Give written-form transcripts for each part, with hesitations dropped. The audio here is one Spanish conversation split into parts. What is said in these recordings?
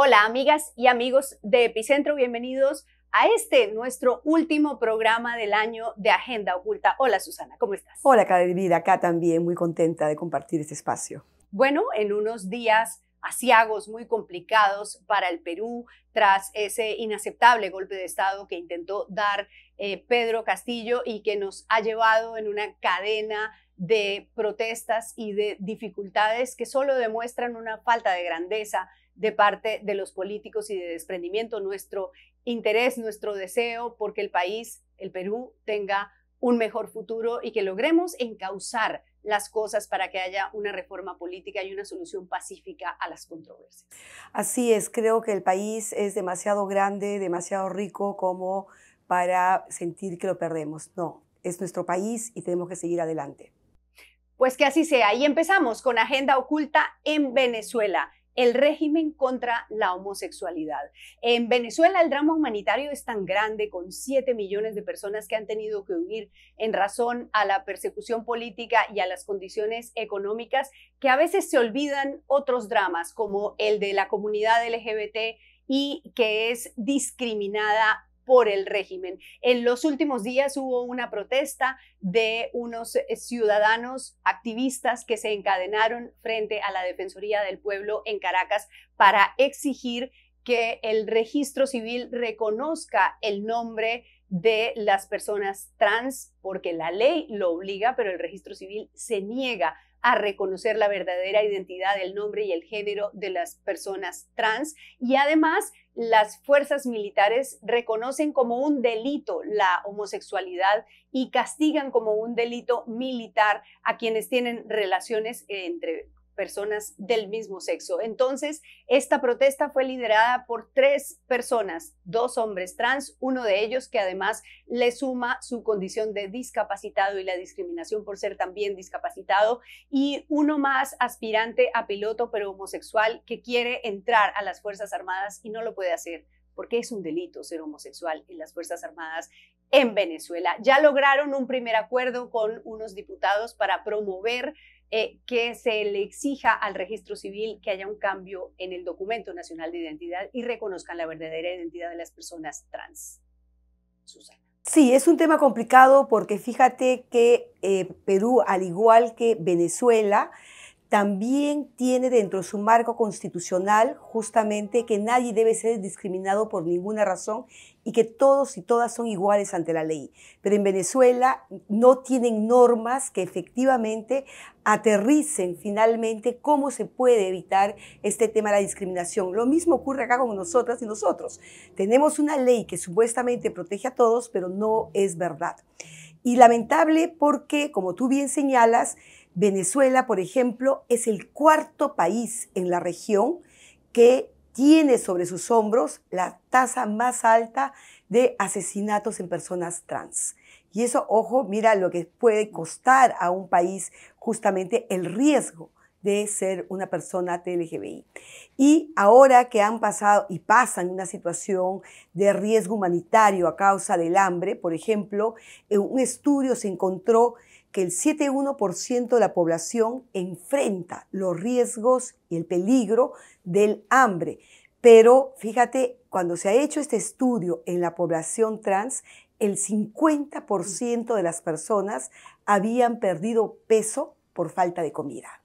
Hola amigas y amigos de Epicentro, bienvenidos a nuestro último programa del año de Agenda Oculta. Hola Susana, ¿cómo estás? Hola Cadevida, acá también muy contenta de compartir este espacio. Bueno, en unos días aciagos muy complicados para el Perú tras ese inaceptable golpe de Estado que intentó dar Pedro Castillo y que nos ha llevado en una cadena de protestas y de dificultades que solo demuestran una falta de grandeza de parte de los políticos y de desprendimiento, nuestro interés, nuestro deseo porque el país, el Perú, tenga un mejor futuro y que logremos encauzar las cosas para que haya una reforma política y una solución pacífica a las controversias. Así es, creo que el país es demasiado grande, demasiado rico como para sentir que lo perdemos. No, es nuestro país y tenemos que seguir adelante. Pues que así sea. Y empezamos con Agenda Oculta en Venezuela. El régimen contra la homosexualidad. En Venezuela el drama humanitario es tan grande, con 7 millones de personas que han tenido que huir en razón a la persecución política y a las condiciones económicas, que a veces se olvidan otros dramas, como el de la comunidad LGBT y que es discriminada por el régimen. En los últimos días hubo una protesta de unos ciudadanos activistas que se encadenaron frente a la Defensoría del Pueblo en Caracas para exigir que el registro civil reconozca el nombre de las personas trans, porque la ley lo obliga, pero el registro civil se niega a reconocer la verdadera identidad, el nombre y el género de las personas trans. Y además, las fuerzas militares reconocen como un delito la homosexualidad y castigan como un delito militar a quienes tienen relaciones entre personas del mismo sexo. Entonces, esta protesta fue liderada por 3 personas, 2 hombres trans, uno de ellos que además le suma su condición de discapacitado y la discriminación por ser también discapacitado, y uno más aspirante a piloto pero homosexual que quiere entrar a las Fuerzas Armadas y no lo puede hacer porque es un delito ser homosexual en las Fuerzas Armadas en Venezuela. Ya lograron un primer acuerdo con unos diputados para promover que se le exija al registro civil que haya un cambio en el documento nacional de identidad y reconozcan la verdadera identidad de las personas trans. Susana. Sí, es un tema complicado porque fíjate que Perú, al igual que Venezuela, también tiene dentro de su marco constitucional justamente que nadie debe ser discriminado por ninguna razón y que todos y todas son iguales ante la ley. Pero en Venezuela no tienen normas que efectivamente aterricen finalmente cómo se puede evitar este tema de la discriminación. Lo mismo ocurre acá con nosotras y nosotros. Tenemos una ley que supuestamente protege a todos, pero no es verdad. Y lamentable porque, como tú bien señalas, Venezuela, por ejemplo, es el 4º país en la región que tiene sobre sus hombros la tasa más alta de asesinatos en personas trans. Y eso, ojo, mira lo que puede costar a un país justamente el riesgo de ser una persona LGBTI. Y ahora que han pasado y pasan una situación de riesgo humanitario a causa del hambre, por ejemplo, en un estudio se encontró que el 7,1% de la población enfrenta los riesgos y el peligro del hambre. Pero fíjate, cuando se ha hecho este estudio en la población trans, el 50% de las personas habían perdido peso por falta de comida.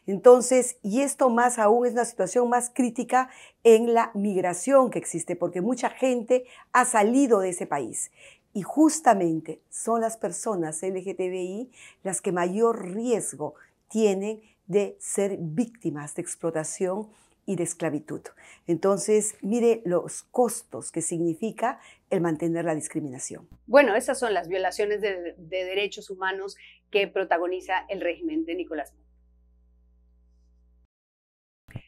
Entonces, y esto más aún es una situación más crítica en la migración que existe, porque mucha gente ha salido de ese país. Y justamente son las personas LGTBI las que mayor riesgo tienen de ser víctimas de explotación y de esclavitud. Entonces, mire los costos que significa el mantener la discriminación. Bueno, esas son las violaciones de derechos humanos que protagoniza el régimen de Nicolás Maduro.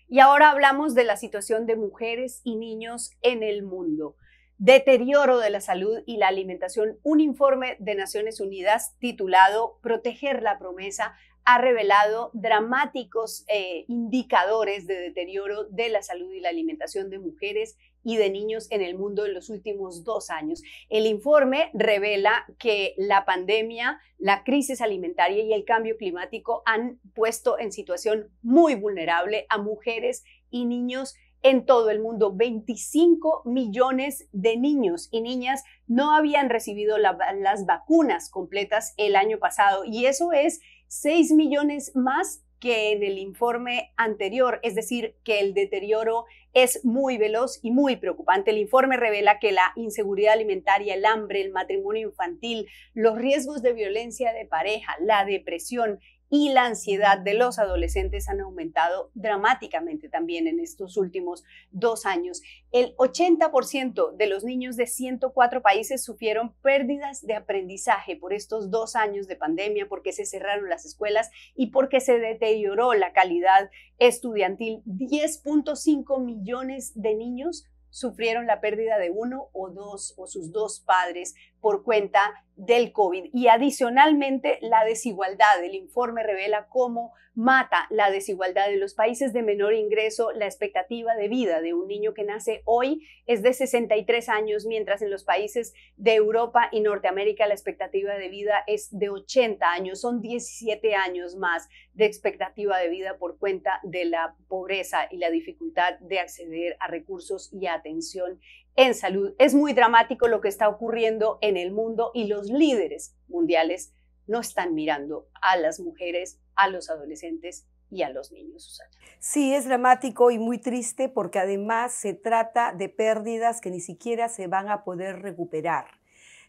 Y ahora hablamos de la situación de mujeres y niños en el mundo. Deterioro de la salud y la alimentación. Un informe de Naciones Unidas titulado Proteger la promesa ha revelado dramáticos indicadores de deterioro de la salud y la alimentación de mujeres y de niños en el mundo en los últimos 2 años. El informe revela que la pandemia, la crisis alimentaria y el cambio climático han puesto en situación muy vulnerable a mujeres y niños en todo el mundo. 25 millones de niños y niñas no habían recibido las vacunas completas el año pasado y eso es 6 millones más que en el informe anterior, es decir, que el deterioro es muy veloz y muy preocupante. El informe revela que la inseguridad alimentaria, el hambre, el matrimonio infantil, los riesgos de violencia de pareja, la depresión y la ansiedad de los adolescentes han aumentado dramáticamente también en estos últimos 2 años. El 80% de los niños de 104 países sufrieron pérdidas de aprendizaje por estos 2 años de pandemia, porque se cerraron las escuelas y porque se deterioró la calidad estudiantil. 10.5 millones de niños sufrieron la pérdida de uno o dos o sus dos padres por cuenta del COVID. Y adicionalmente, la desigualdad. El informe revela cómo mata la desigualdad en los países de menor ingreso. La expectativa de vida de un niño que nace hoy es de 63 años, mientras en los países de Europa y Norteamérica la expectativa de vida es de 80 años. Son 17 años más de expectativa de vida por cuenta de la pobreza y la dificultad de acceder a recursos y a atención en salud. Es muy dramático lo que está ocurriendo en el mundo y los líderes mundiales no están mirando a las mujeres, a los adolescentes y a los niños, Susana. Sí, es dramático y muy triste porque además se trata de pérdidas que ni siquiera se van a poder recuperar.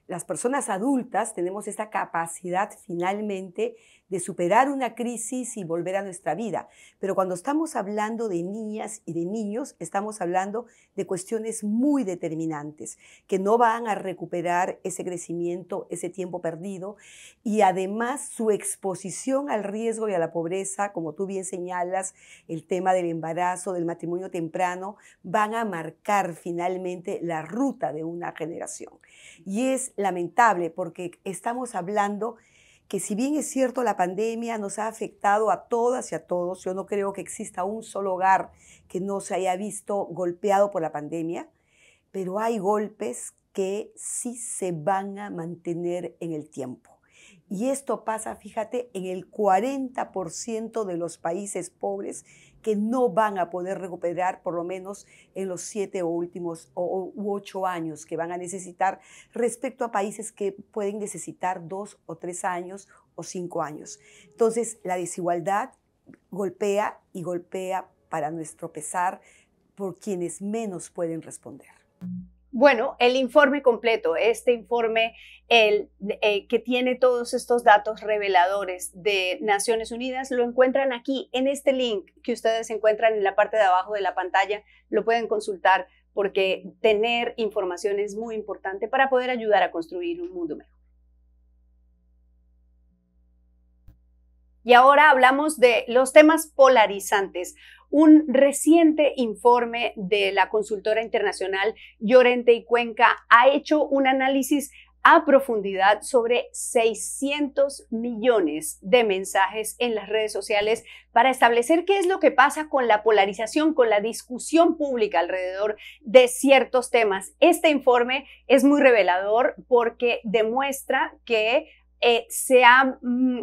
Las personas adultas tenemos esta capacidad finalmente de superar una crisis y volver a nuestra vida. Pero cuando estamos hablando de niñas y de niños, estamos hablando de cuestiones muy determinantes, que no van a recuperar ese crecimiento, ese tiempo perdido, y además su exposición al riesgo y a la pobreza, como tú bien señalas, el tema del embarazo, del matrimonio temprano, van a marcar finalmente la ruta de una generación. Y es lamentable porque estamos hablando que si bien es cierto la pandemia nos ha afectado a todas y a todos, yo no creo que exista un solo hogar que no se haya visto golpeado por la pandemia, pero hay golpes que sí se van a mantener en el tiempo. Y esto pasa, fíjate, en el 40% de los países pobres que no van a poder recuperar por lo menos en los 7 u 8 años que van a necesitar respecto a países que pueden necesitar 2 o 3 años o 5 años. Entonces, la desigualdad golpea y golpea para nuestro pesar por quienes menos pueden responder. Bueno, el informe completo, este informe que tiene todos estos datos reveladores de Naciones Unidas, lo encuentran aquí en este link que ustedes encuentran en la parte de abajo de la pantalla. Lo pueden consultar porque tener información es muy importante para poder ayudar a construir un mundo mejor. Y ahora hablamos de los temas polarizantes. Un reciente informe de la consultora internacional Llorente y Cuenca ha hecho un análisis a profundidad sobre 600 millones de mensajes en las redes sociales para establecer qué es lo que pasa con la polarización, con la discusión pública alrededor de ciertos temas. Este informe es muy revelador porque demuestra que se ha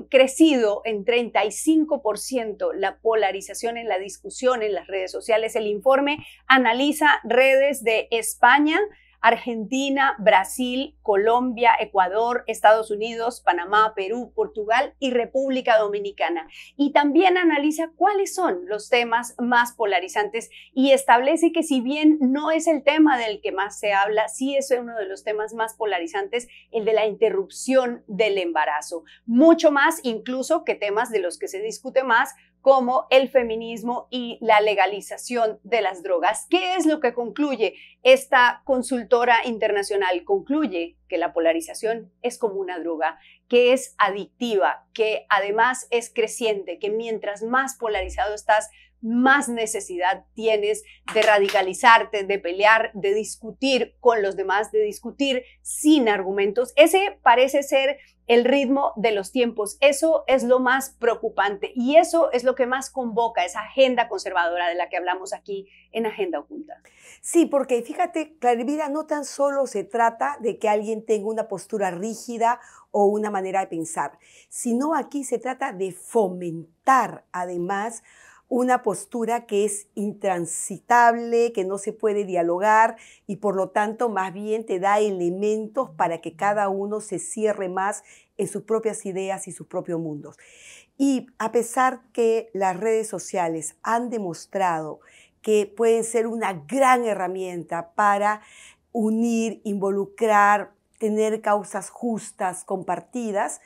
crecido en 35% la polarización en la discusión en las redes sociales. El informe analiza redes de España, Argentina, Brasil, Colombia, Ecuador, Estados Unidos, Panamá, Perú, Portugal y República Dominicana. Y también analiza cuáles son los temas más polarizantes y establece que si bien no es el tema del que más se habla, sí es uno de los temas más polarizantes, el de la interrupción del embarazo. Mucho más incluso que temas de los que se discute más, como el feminismo y la legalización de las drogas. ¿Qué es lo que concluye esta consultora internacional? Concluye que la polarización es como una droga, que es adictiva, que además es creciente, que mientras más polarizado estás, más necesidad tienes de radicalizarte, de pelear, de discutir con los demás, de discutir sin argumentos. Ese parece ser el ritmo de los tiempos. Eso es lo más preocupante y eso es lo que más convoca esa agenda conservadora de la que hablamos aquí en Agenda Oculta. Sí, porque fíjate, Clarivida, no tan solo se trata de que alguien tenga una postura rígida o una manera de pensar, sino aquí se trata de fomentar además una postura que es intransitable, que no se puede dialogar y por lo tanto más bien te da elementos para que cada uno se cierre más en sus propias ideas y sus propios mundos. Y a pesar que las redes sociales han demostrado que pueden ser una gran herramienta para unir, involucrar, tener causas justas, compartidas,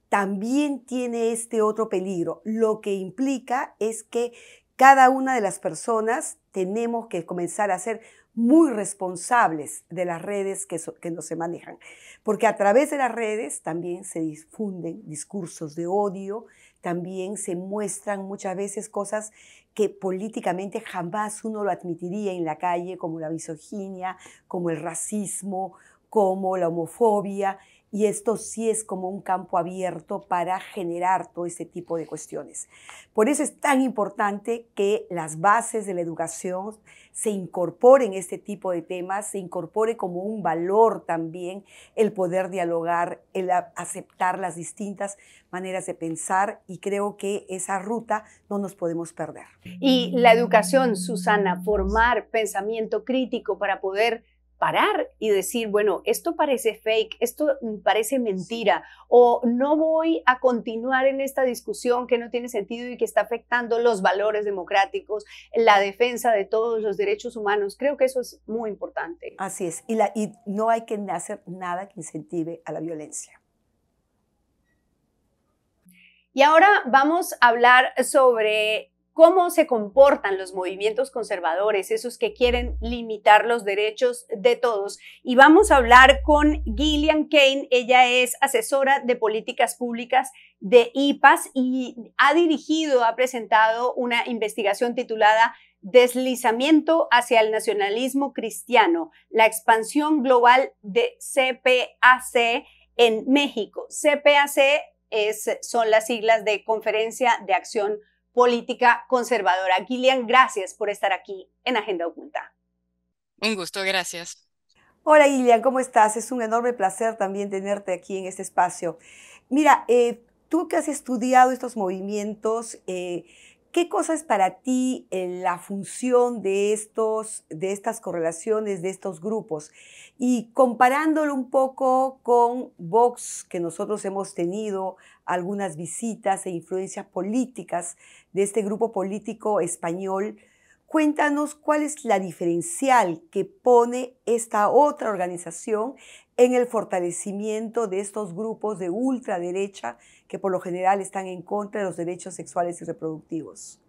también tiene este otro peligro. Lo que implica es que cada una de las personas tenemos que comenzar a ser muy responsables de las redes que nos se manejan, porque a través de las redes también se difunden discursos de odio, también se muestran muchas veces cosas que políticamente jamás uno lo admitiría en la calle, como la misoginia, como el racismo, como la homofobia, y esto sí es como un campo abierto para generar todo este tipo de cuestiones. Por eso es tan importante que las bases de la educación se incorporen este tipo de temas, se incorpore como un valor también el poder dialogar, el aceptar las distintas maneras de pensar, y creo que esa ruta no nos podemos perder. Y la educación, Susana, formar pensamiento crítico para poder parar y decir, bueno, esto parece fake, esto parece mentira, o no voy a continuar en esta discusión que no tiene sentido y que está afectando los valores democráticos, la defensa de todos los derechos humanos. Creo que eso es muy importante. Así es, y no hay que hacer nada que incentive a la violencia. Y ahora vamos a hablar sobre cómo se comportan los movimientos conservadores, esos que quieren limitar los derechos de todos. Y vamos a hablar con Gillian Kane. Ella es asesora de políticas públicas de IPAS y ha presentado una investigación titulada Deslizamiento hacia el nacionalismo cristiano, la expansión global de CPAC en México. CPAC son las siglas de Conferencia de Acción Política Conservadora. Gillian, gracias por estar aquí en Agenda Oculta. Un gusto, gracias. Hola Gillian, ¿cómo estás? Es un enorme placer también tenerte aquí en este espacio. Mira, tú que has estudiado estos movimientos, ¿qué cosa es para ti la función de estas correlaciones, de estos grupos? Y comparándolo un poco con Vox, que nosotros hemos tenido algunas visitas e influencias políticas de este grupo político español, cuéntanos cuál es la diferencial que pone esta otra organización en el fortalecimiento de estos grupos de ultraderecha que por lo general están en contra de los derechos sexuales y reproductivos.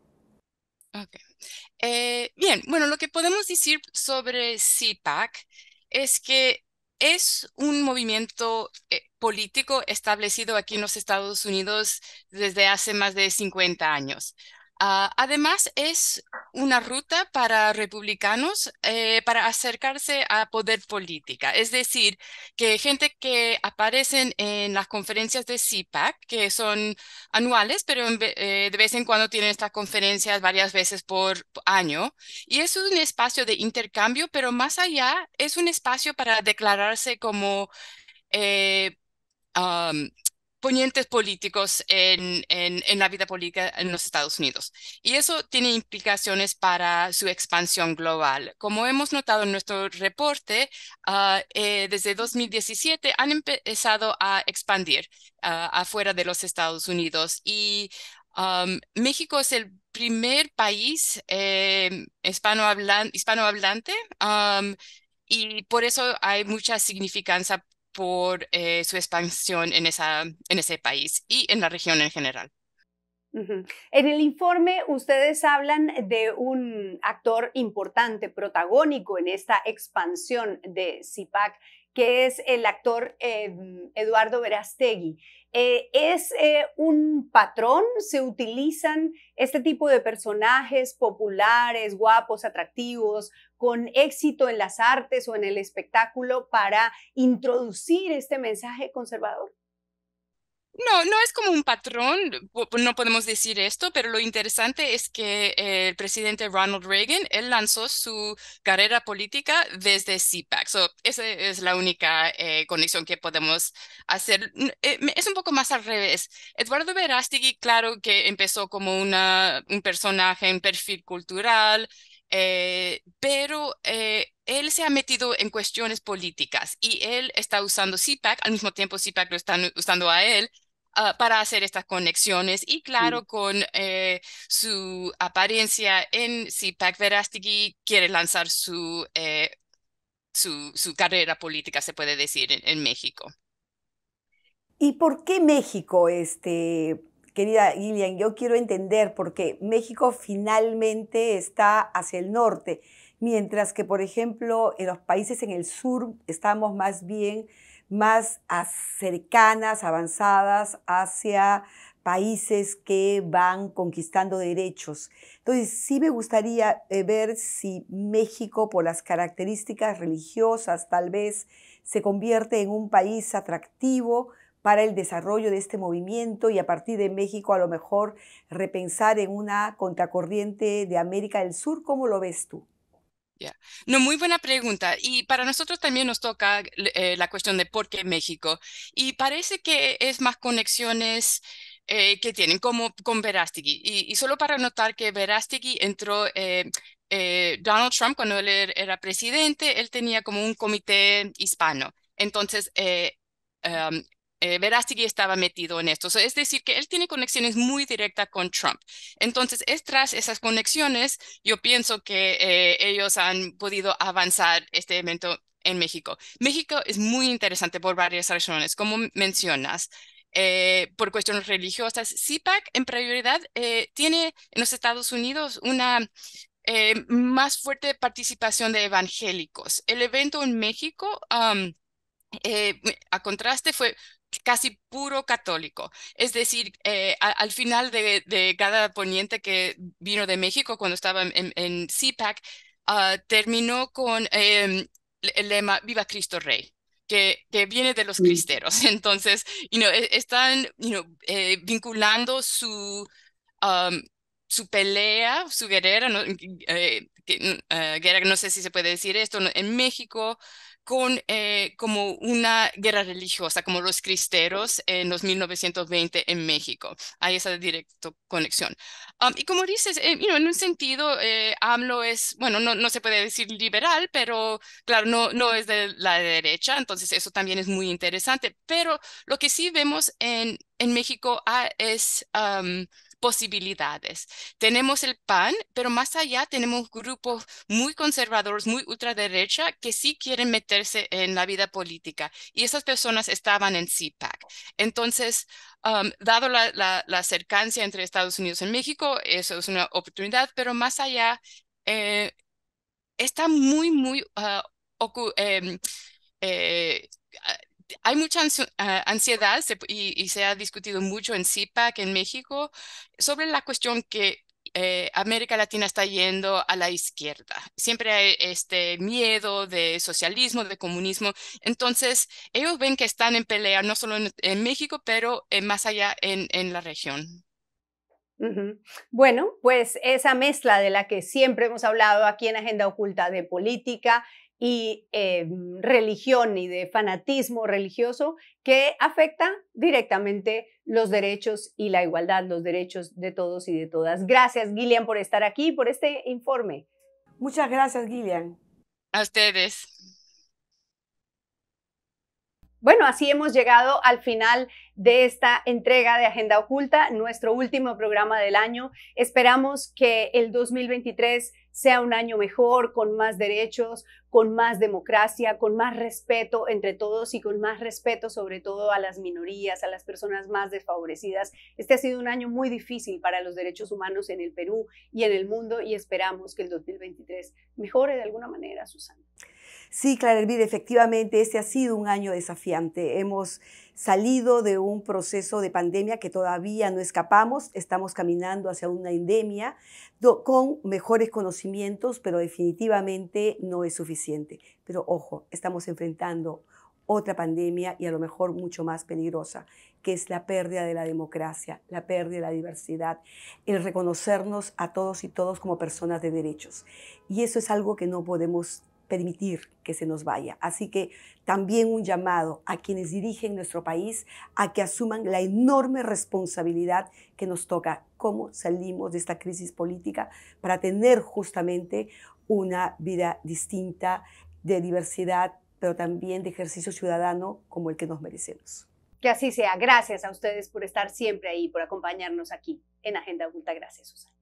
Bien, bueno, lo que podemos decir sobre CPAC es que es un movimiento político establecido aquí en los Estados Unidos desde hace más de 50 años. Además, es una ruta para republicanos para acercarse a poder política. Es decir, que gente que aparecen en las conferencias de CPAC, que son anuales, pero de vez en cuando tienen estas conferencias varias veces por año. Y es un espacio de intercambio, pero más allá es un espacio para declararse como um, ponientes políticos en la vida política en los Estados Unidos. Y eso tiene implicaciones para su expansión global. Como hemos notado en nuestro reporte, desde 2017 han empezado a expandir afuera de los Estados Unidos. Y México es el primer país hispanohablante, y por eso hay mucha significancia por su expansión en ese país y en la región en general. En el informe ustedes hablan de un actor importante, protagónico en esta expansión de CPAC, que es el actor Eduardo Verástegui. ¿Es un patrón? ¿Se utilizan este tipo de personajes populares, guapos, atractivos, con éxito en las artes o en el espectáculo para introducir este mensaje conservador? No, no es como un patrón, no podemos decir esto, pero lo interesante es que el presidente Ronald Reagan, él lanzó su carrera política desde CPAC. Esa es la única conexión que podemos hacer. Es un poco más al revés. Eduardo Verástegui, claro que empezó como un personaje, un perfil cultural, pero él se ha metido en cuestiones políticas y él está usando CPAC, al mismo tiempo CPAC lo están usando a él para hacer estas conexiones. Y Sí. claro, con su apariencia en CPAC, Verástegui quiere lanzar su carrera política, se puede decir, en México. ¿Y por qué México, querida Gillian? Yo quiero entender por qué México finalmente está hacia el norte, mientras que, por ejemplo, en los países en el sur estamos más bien más cercanas, avanzadas hacia países que van conquistando derechos. Entonces, sí me gustaría ver si México, por las características religiosas, tal vez se convierte en un país atractivo para el desarrollo de este movimiento y a partir de México a lo mejor repensar en una contracorriente de América del Sur. ¿Cómo lo ves tú? Ya. No, muy buena pregunta. Y para nosotros también nos toca la cuestión de por qué México. Y parece que es más conexiones que tienen, como con Verástegui. Y solo para notar que Verástegui entró, Donald Trump, cuando él era presidente, él tenía como un comité hispano. Entonces, um, Verástegui estaba metido en esto. Es decir, que él tiene conexiones muy directas con Trump. Entonces, es tras esas conexiones yo pienso que ellos han podido avanzar este evento en México. México es muy interesante por varias razones, como mencionas. Por cuestiones religiosas, CPAC en prioridad tiene en los Estados Unidos una más fuerte participación de evangélicos. El evento en México, a contraste, fue casi puro católico. Es decir, al final de cada poniente que vino de México cuando estaba en CPAC, terminó con el lema Viva Cristo Rey. Que viene de los Sí. cristeros. Entonces, están vinculando um, su pelea, su guerrera, ¿no? Guerra, no sé si se puede decir esto, ¿no? En México con como una guerra religiosa, como los cristeros en los 1920 en México. Hay esa directa conexión. Y como dices, en un sentido, AMLO es, bueno, no se puede decir liberal, pero claro, no es de la derecha, entonces eso también es muy interesante. Pero lo que sí vemos en México es posibilidades. Tenemos el PAN, pero más allá tenemos grupos muy conservadores, muy ultraderecha, que sí quieren meterse en la vida política. Y esas personas estaban en CPAC. Entonces, dado la cercancia entre Estados Unidos y México, eso es una oportunidad, pero más allá, eh, está muy eh, ah, hay mucha ansiedad y se ha discutido mucho en CPAC en México sobre la cuestión que América Latina está yendo a la izquierda. Siempre hay este miedo de socialismo, de comunismo. Entonces, ellos ven que están en pelea no solo en México, pero más allá en la región. Ujú. Bueno, pues esa mezcla de la que siempre hemos hablado aquí en Agenda Oculta de política y religión y de fanatismo religioso que afecta directamente los derechos y la igualdad, los derechos de todos y de todas. Gracias, Gillian, por estar aquí, por este informe. Muchas gracias, Gillian. A ustedes. Bueno, así hemos llegado al final de esta entrega de Agenda Oculta, nuestro último programa del año. Esperamos que el 2023 sea un año mejor, con más derechos, con más democracia, con más respeto entre todos y con más respeto sobre todo a las minorías, a las personas más desfavorecidas. Este ha sido un año muy difícil para los derechos humanos en el Perú y en el mundo y esperamos que el 2023 mejore de alguna manera, Susana. Sí, Clara Elvira, efectivamente, este ha sido un año desafiante. Hemos salido de un proceso de pandemia que todavía no escapamos, estamos caminando hacia una endemia con mejores conocimientos, pero definitivamente no es suficiente. Pero ojo, estamos enfrentando otra pandemia y a lo mejor mucho más peligrosa, que es la pérdida de la democracia, la pérdida de la diversidad, el reconocernos a todos y todos como personas de derechos. Y eso es algo que no podemos permitir que se nos vaya. Así que también un llamado a quienes dirigen nuestro país a que asuman la enorme responsabilidad que nos toca, cómo salimos de esta crisis política para tener justamente una vida distinta, de diversidad, pero también de ejercicio ciudadano como el que nos merecemos. Que así sea. Gracias a ustedes por estar siempre ahí, por acompañarnos aquí en Agenda Oculta. Gracias, Susana.